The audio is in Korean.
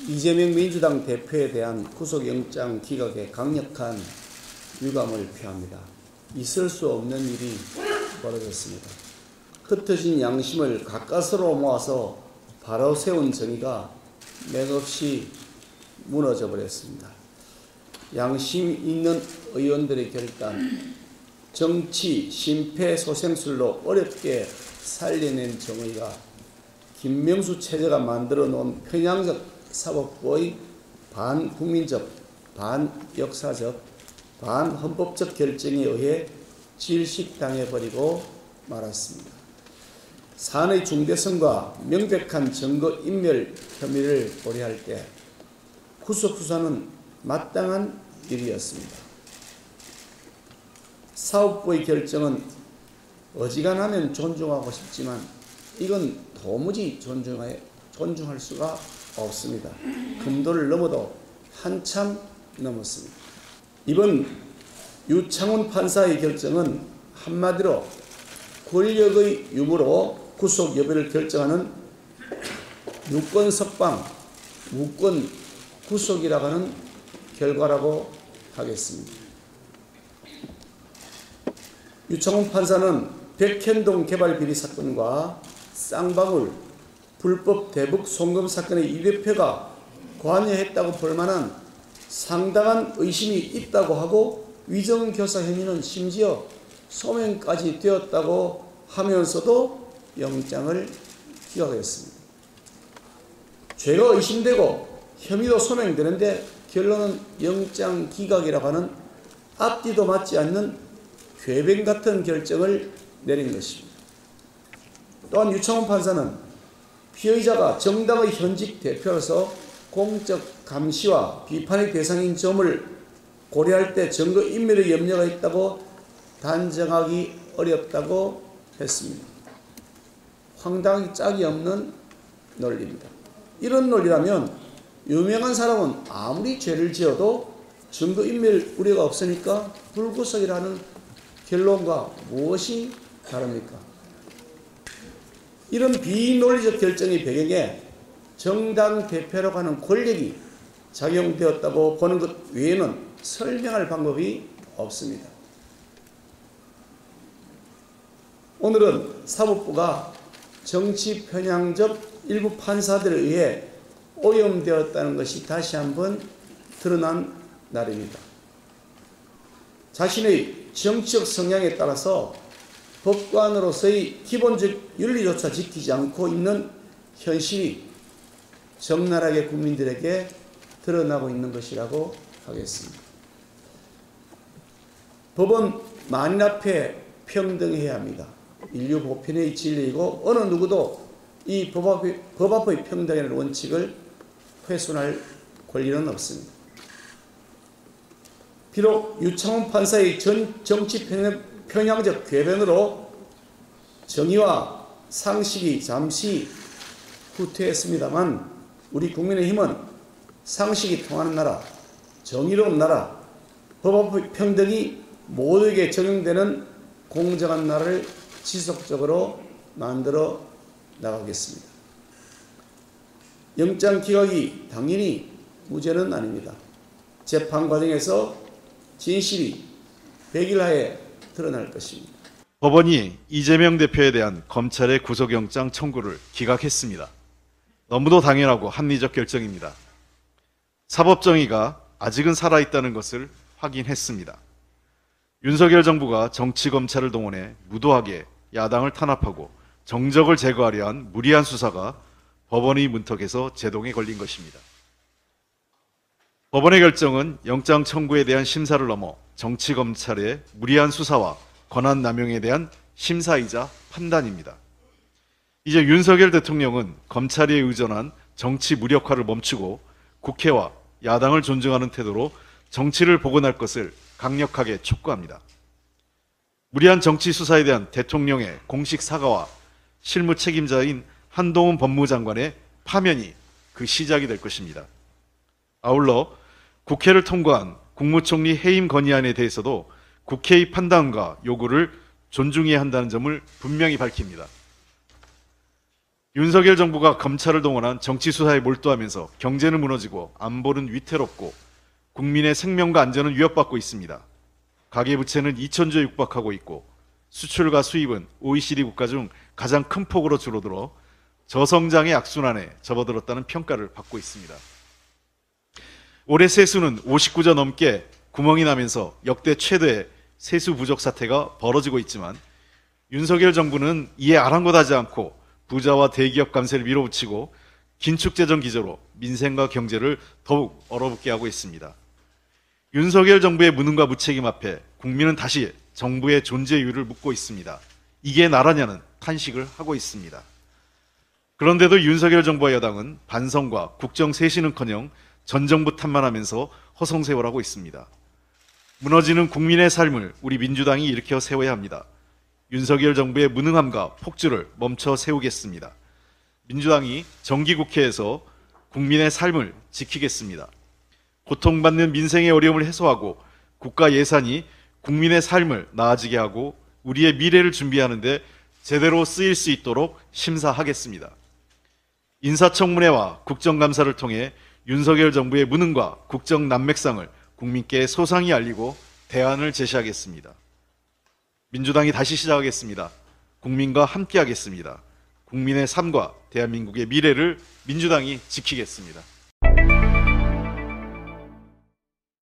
이재명 민주당 대표에 대한 구속영장 기각에 강력한 유감을 표합니다. 있을 수 없는 일이 벌어졌습니다. 흩어진 양심을 가까스로 모아서 바로 세운 정의가 맥없이 무너져 버렸습니다. 양심 있는 의원들의 결단, 정치 심폐소생술로 어렵게 살려낸 정의가 김명수 체제가 만들어 놓은 편향적 사법부의 반국민적, 반역사적, 반헌법적 결정에 의해 질식당해버리고 말았습니다. 사안의 중대성과 명백한 증거인멸 혐의를 고려할 때 구속수사는 마땅한 일이었습니다. 사법부의 결정은 어지간하면 존중하고 싶지만 이건 도무지 존중할 수가 없습니다. 금도를 넘어도 한참 넘었습니다. 이번 유창훈 판사의 결정은 한마디로 권력의 유무로 구속 여부를 결정하는 유권 석방, 무권 구속이라고 하는 결과라고 하겠습니다. 유창훈 판사는 백현동 개발 비리 사건과 쌍방울 불법 대북 송금 사건의 이 대표가 관여했다고 볼 만한 상당한 의심이 있다고 하고 위정교사 혐의는 심지어 소명까지 되었다고 하면서도 영장을 기각했습니다. 죄가 의심되고 혐의도 소명되는데 결론은 영장 기각이라고 하는 앞뒤도 맞지 않는 괴변 같은 결정을 내린 것입니다. 또한 유창훈 판사는 피의자가 정당의 현직 대표로서 공적 감시와 비판의 대상인 점을 고려할 때 증거인멸의 염려가 있다고 단정하기 어렵다고 했습니다. 황당하기 짝이 없는 논리입니다. 이런 논리라면 유명한 사람은 아무리 죄를 지어도 증거인멸 우려가 없으니까 불구속이라는 결론과 무엇이 다릅니까? 이런 비논리적 결정의 배경에 정당 대표라고 하는 권력이 작용되었다고 보는 것 외에는 설명할 방법이 없습니다. 오늘은 사법부가 정치 편향적 일부 판사들에 의해 오염되었다는 것이 다시 한번 드러난 날입니다. 자신의 정치적 성향에 따라서 법관으로서의 기본적 윤리조차 지키지 않고 있는 현실이 적나라하게 국민들에게 드러나고 있는 것이라고 하겠습니다. 법은 만인 앞에 평등해야 합니다. 인류 보편의 진리이고 어느 누구도 이 법 앞의 평등의 원칙을 훼손할 권리는 없습니다. 비록 유창훈 판사의 정치 편향적 궤변으로 정의와 상식이 잠시 후퇴했습니다만 우리 국민의힘은 상식이 통하는 나라, 정의로운 나라, 법 앞의 평등이 모두에게 적용되는 공정한 나라를 지속적으로 만들어 나가겠습니다. 영장 기각이 당연히 무죄는 아닙니다. 재판 과정에서 진실이 백일하에 드러날 것입니다. 법원이 이재명 대표에 대한 검찰의 구속영장 청구를 기각했습니다. 너무도 당연하고 합리적 결정입니다. 사법정의가 아직은 살아있다는 것을 확인했습니다. 윤석열 정부가 정치검찰을 동원해 무도하게 야당을 탄압하고 정적을 제거하려 한 무리한 수사가 법원의 문턱에서 제동에 걸린 것입니다. 법원의 결정은 영장 청구에 대한 심사를 넘어 정치검찰의 무리한 수사와 권한남용에 대한 심사이자 판단입니다. 이제 윤석열 대통령은 검찰에 의존한 정치 무력화를 멈추고 국회와 야당을 존중하는 태도로 정치를 복원할 것을 강력하게 촉구합니다. 무리한 정치 수사에 대한 대통령의 공식 사과와 실무 책임자인 한동훈 법무장관의 파면이 그 시작이 될 것입니다. 아울러 국회를 통과한 국무총리 해임 건의안에 대해서도 국회의 판단과 요구를 존중해야 한다는 점을 분명히 밝힙니다. 윤석열 정부가 검찰을 동원한 정치 수사에 몰두하면서 경제는 무너지고 안보는 위태롭고 국민의 생명과 안전은 위협받고 있습니다. 가계부채는 2,000조에 육박하고 있고 수출과 수입은 OECD 국가 중 가장 큰 폭으로 줄어들어 저성장의 악순환에 접어들었다는 평가를 받고 있습니다. 올해 세수는 59조 넘게 구멍이 나면서 역대 최대의 세수 부족 사태가 벌어지고 있지만 윤석열 정부는 이에 아랑곳하지 않고 부자와 대기업 감세를 밀어붙이고 긴축재정 기조로 민생과 경제를 더욱 얼어붙게 하고 있습니다. 윤석열 정부의 무능과 무책임 앞에 국민은 다시 정부의 존재 이유를 묻고 있습니다. 이게 나라냐는 탄식을 하고 있습니다. 그런데도 윤석열 정부와 여당은 반성과 국정 쇄신은커녕 전 정부 탓만하면서 허송세월하고 있습니다. 무너지는 국민의 삶을 우리 민주당이 일으켜 세워야 합니다. 윤석열 정부의 무능함과 폭주를 멈춰 세우겠습니다. 민주당이 정기국회에서 국민의 삶을 지키겠습니다. 고통받는 민생의 어려움을 해소하고 국가 예산이 국민의 삶을 나아지게 하고 우리의 미래를 준비하는 데 제대로 쓰일 수 있도록 심사하겠습니다. 인사청문회와 국정감사를 통해 윤석열 정부의 무능과 국정 난맥상을 국민께 소상히 알리고 대안을 제시하겠습니다. 민주당이 다시 시작하겠습니다. 국민과 함께하겠습니다. 국민의 삶과 대한민국의 미래를 민주당이 지키겠습니다.